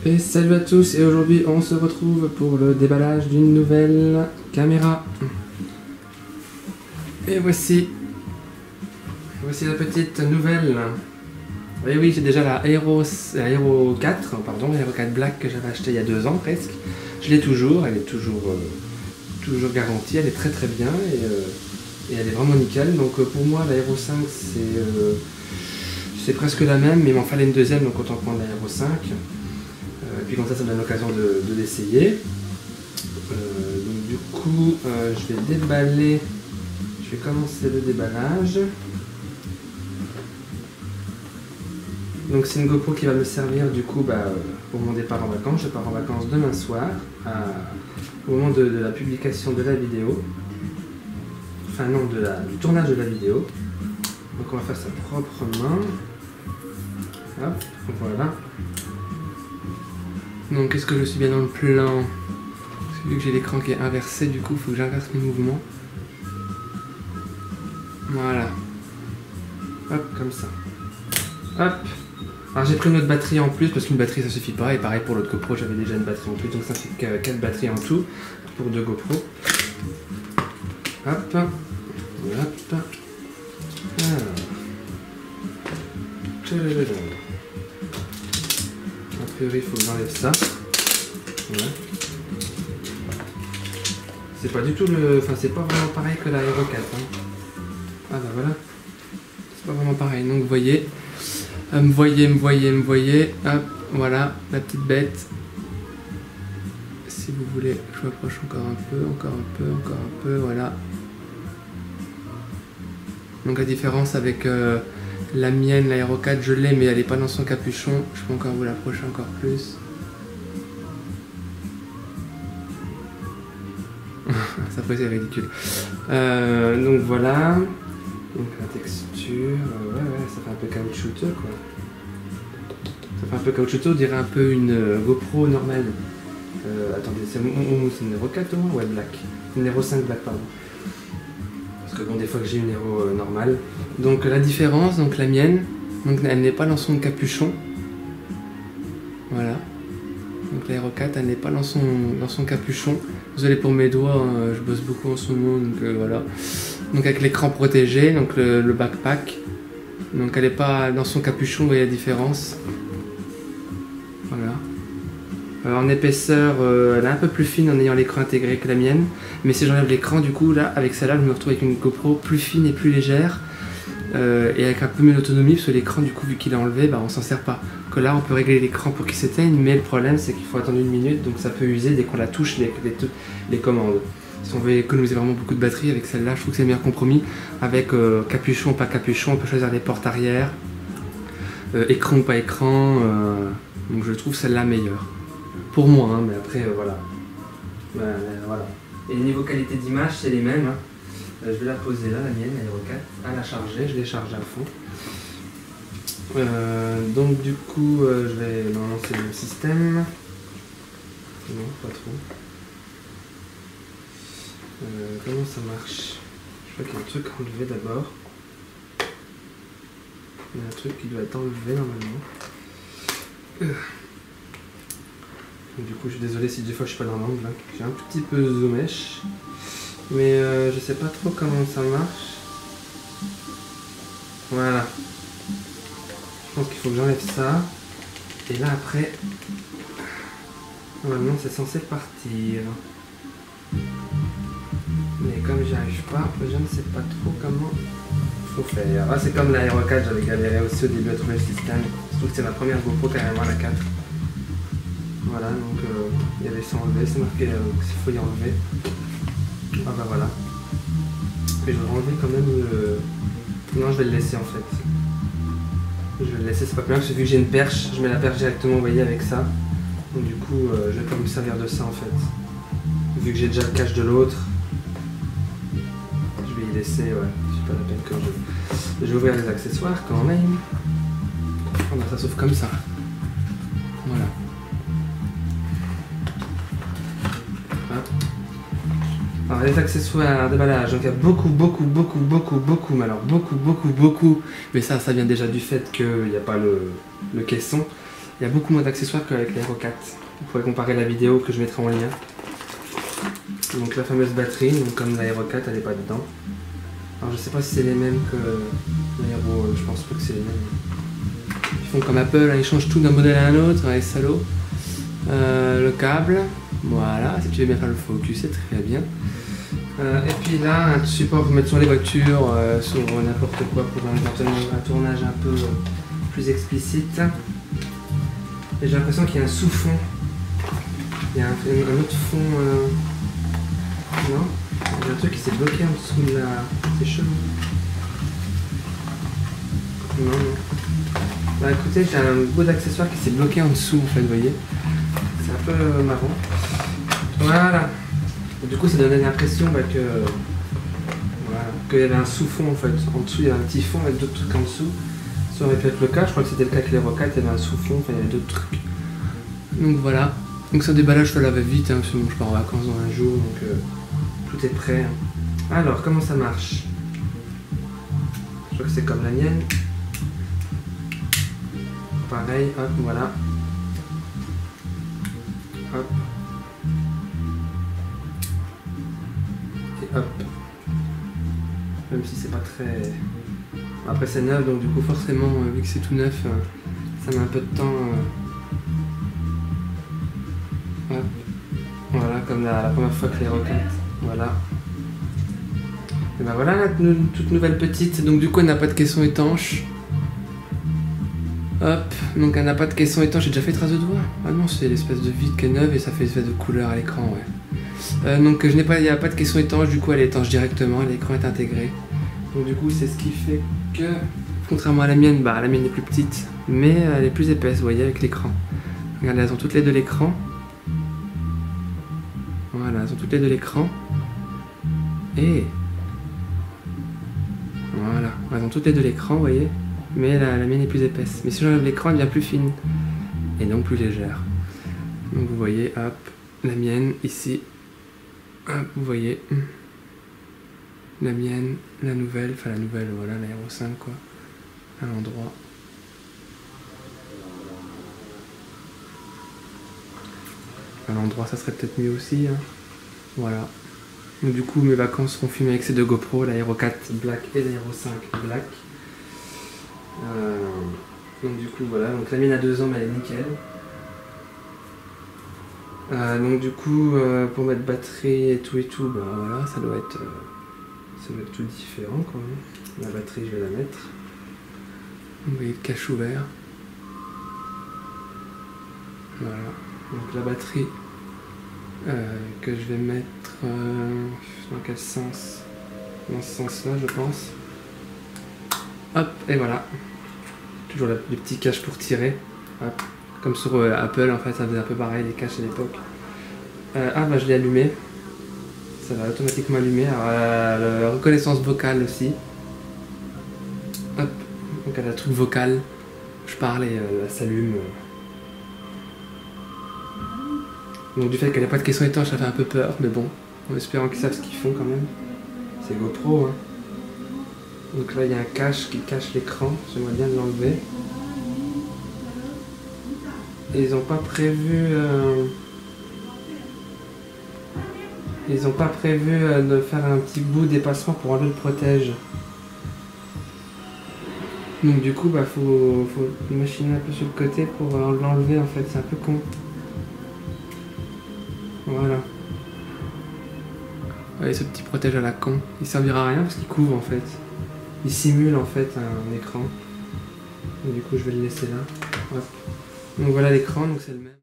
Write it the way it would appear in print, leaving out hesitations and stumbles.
Et salut à tous, et aujourd'hui on se retrouve pour le déballage d'une nouvelle caméra. Et voici la petite nouvelle. Et oui, j'ai déjà la Aero 4, pardon, Aero 4 Black que j'avais acheté il y a 2 ans presque. Je l'ai toujours, elle est toujours garantie, elle est très très bien et elle est vraiment nickel. Donc pour moi la Aero 5 c'est presque la même, mais il m'en fallait une deuxième, donc autant prendre la Aero 5. Et puis comme ça me donne l'occasion de l'essayer. Donc du coup je vais déballer, je vais commencer le déballage. Donc c'est une GoPro qui va me servir du coup pour mon départ en vacances. Je pars en vacances demain soir, au moment de la publication de la vidéo. Enfin non, du tournage de la vidéo. Donc on va faire ça proprement. Hop, voilà. Donc est-ce que je suis bien dans le plan? Parce que vu que j'ai l'écran qui est inversé, du coup il faut que j'inverse mes mouvements. Voilà. Hop, comme ça. Hop. Alors j'ai pris une autre batterie en plus parce qu'une batterie ça suffit pas, et pareil pour l'autre GoPro j'avais déjà une batterie en plus, donc ça fait 4 batteries en tout pour 2 GoPro. Hop. Hop. A priori il faut que j'enlève ça. Voilà. C'est pas du tout enfin c'est pas vraiment pareil que la Aero 4. Hein. Ah bah voilà. C'est pas vraiment pareil, donc vous voyez. Me voyez, hop, voilà, la petite bête. Si vous voulez, je m'approche encore un peu, voilà. Donc la différence avec la mienne, la Aero 4, je l'ai, mais elle n'est pas dans son capuchon. Je peux encore vous l'approcher encore plus. Ça peut être ridicule. Donc voilà. Donc la texture, ouais, ça fait un peu caoutchouteux quoi. Ça fait un peu caoutchouteux, on dirait un peu une GoPro normale. Attendez, c'est une Aero 4 ou ouais, Black. Une Aero 5 Black, pardon. Parce que bon, des fois que j'ai une Aero normale. Donc la différence, donc la mienne, donc elle n'est pas dans son capuchon. Voilà. Donc la Aero 4, elle n'est pas dans son capuchon. Désolé pour mes doigts, hein, je bosse beaucoup en ce moment, donc voilà. Donc avec l'écran protégé, donc le backpack. Donc elle n'est pas dans son capuchon, vous voyez la différence. Voilà. En épaisseur, elle est un peu plus fine en ayant l'écran intégré que la mienne. Mais si j'enlève l'écran, du coup, là, avec celle-là, je me retrouve avec une GoPro plus fine et plus légère. Et avec un peu mieux d'autonomie, parce que l'écran, du coup, vu qu'il est enlevé, on s'en sert pas. Que là, on peut régler l'écran pour qu'il s'éteigne, mais le problème, c'est qu'il faut attendre 1 minute, donc ça peut user dès qu'on la touche les commandes. Si on veut économiser vraiment beaucoup de batterie, avec celle-là, je trouve que c'est le meilleur compromis. Avec capuchon ou pas capuchon, on peut choisir les portes arrière, écran ou pas écran. Donc je trouve celle-là meilleure. Pour moi, hein, mais après, voilà. Voilà. Et niveau qualité d'image, c'est les mêmes. Hein. Je vais la poser là, la mienne, la Aero 4, à la charger. Je l'ai chargée à fond. Donc du coup, je vais lancer le système. Non, pas trop. Comment ça marche? Je crois qu'il y a un truc à enlever d'abord. Il y a un truc qui doit être enlevé normalement. Donc, du coup, je suis désolé si des fois je suis pas dans l'angle. Hein. J'ai un petit peu zoomèche. Mais je sais pas trop comment ça marche. Voilà. Je pense qu'il faut que j'enlève ça. Et là après, normalement c'est censé partir. Mais comme j'y arrive pas, je ne sais pas trop comment il faut faire. Ah, c'est comme la Aero 4, j'avais galéré aussi au début à trouver le système. Surtout que c'est ma première GoPro carrément, la 4. Voilà, donc il y avait ça enlevé, c'est marqué qu'il faut y enlever. Ah bah voilà. Mais je vais enlever quand même le... Non, je vais le laisser en fait. Je vais le laisser, c'est pas plus mal, parce que vu que j'ai une perche, je mets la perche directement, vous voyez, avec ça. Donc du coup, je vais pas me servir de ça en fait. Vu que j'ai déjà le cache de l'autre. Je vais y laisser, ouais, c'est pas la peine quand je vais ouvrir les accessoires quand même. Oh bah ça s'ouvre comme ça. Voilà. Alors les accessoires, déballage, donc il y a beaucoup, mais alors beaucoup, mais ça vient déjà du fait qu'il n'y a pas le caisson. Il y a beaucoup moins d'accessoires qu'avec l'Aero 4. Vous pourrez comparer la vidéo que je mettrai en lien. Donc la fameuse batterie, donc comme l'Aero 4 elle n'est pas dedans. Alors je sais pas si c'est les mêmes que l'Aero, je pense pas que c'est les mêmes. Ils font comme Apple, hein, ils changent tout d'un modèle à un autre, les salauds. Le câble, voilà, si tu veux bien faire le focus, c'est très bien. Et puis là, un support pour mettre sur les voitures, sur n'importe quoi pour un tournage un peu plus explicite. Et j'ai l'impression qu'il y a un sous-fond. Il y a un autre fond. Non, il y a un truc qui s'est bloqué en dessous de la. C'est chelou. Non, non. Bah écoutez, j'ai un bout d'accessoire qui s'est bloqué en dessous en fait, vous voyez. C'est un peu marrant. Voilà. Et du coup, ça donnait l'impression que. Voilà, qu'il y avait un sous-fond en fait. En dessous, il y avait un petit fond avec d'autres trucs en dessous. Ça aurait pu être le cas, je crois que c'était le cas avec les Rocat, il y avait un sous-fond, enfin il y avait d'autres trucs. Donc voilà. Donc ce déballage, je le lave vite, hein, parce que bon, je pars en vacances dans un jour, donc tout est prêt. Hein. Alors, comment ça marche? Je crois que c'est comme la mienne. Pareil, hop, voilà. Hop. Et hop. Même si c'est pas très... Après c'est neuf, donc du coup forcément, vu que c'est tout neuf, ça met un peu de temps. Hop. Voilà, comme la première fois que les roquettes. Voilà. Et ben voilà la toute nouvelle petite. Donc du coup elle n'a pas de caisson étanche. Hop, donc elle n'a pas de caisson étanche. J'ai déjà fait trace de doigt. Ah non, c'est l'espèce de vide qui est neuve et ça fait espèce de couleur à l'écran, ouais. Donc il n'y a pas de caisson étanche, du coup elle est étanche directement, l'écran est intégré. Donc du coup c'est ce qui fait que, contrairement à la mienne, bah la mienne est plus petite, mais elle est plus épaisse, vous voyez, avec l'écran. Regardez, elles ont toutes les deux l'écran. Voilà, elles ont toutes les deux l'écran. Et voilà, elles ont toutes les deux l'écran, vous voyez. Mais la mienne est plus épaisse. Mais si j'enlève l'écran, elle devient plus fine. Et donc plus légère. Donc vous voyez, hop, la mienne ici. Hop, vous voyez. La mienne, la nouvelle, enfin la nouvelle, voilà, l'Aero 5 quoi, à l'endroit. À l'endroit, ça serait peut-être mieux aussi, hein. Voilà. Donc du coup, mes vacances seront filmées avec ces deux GoPro, l'Aero 4 Black et l'Aero 5 Black. Donc du coup, voilà, donc la mienne a 2 ans, mais elle est nickel. Donc du coup, pour mettre batterie et tout, bah voilà, ça doit être tout différent quand même. La batterie, je vais la mettre. Vous voyez le cache ouvert. Voilà. Donc la batterie que je vais mettre dans quel sens? Dans ce sens-là, je pense. Hop, et voilà. Toujours les petits caches pour tirer. Hop. Comme sur Apple, en fait, ça faisait un peu pareil, les caches à l'époque. Ah bah je l'ai allumé. Ça va automatiquement allumer. Alors, la reconnaissance vocale aussi. Hop. Donc elle a le truc vocal. Je parle et elle s'allume. Donc du fait qu'elle n'a pas de caisson étanche, ça fait un peu peur. Mais bon, en espérant qu'ils savent ce qu'ils font quand même. C'est GoPro, hein. Donc là il y a un cache qui cache l'écran. J'aimerais bien l'enlever. Et ils n'ont pas prévu... Ils n'ont pas prévu de faire un petit bout dépassement pour enlever le protège. Donc du coup, bah faut machiner un peu sur le côté pour l'enlever en fait, c'est un peu con. Voilà. Voyez ce petit protège à la con. Il servira à rien parce qu'il couvre en fait. Il simule en fait un écran. Donc, du coup, je vais le laisser là. Hop. Donc voilà l'écran, donc c'est le même.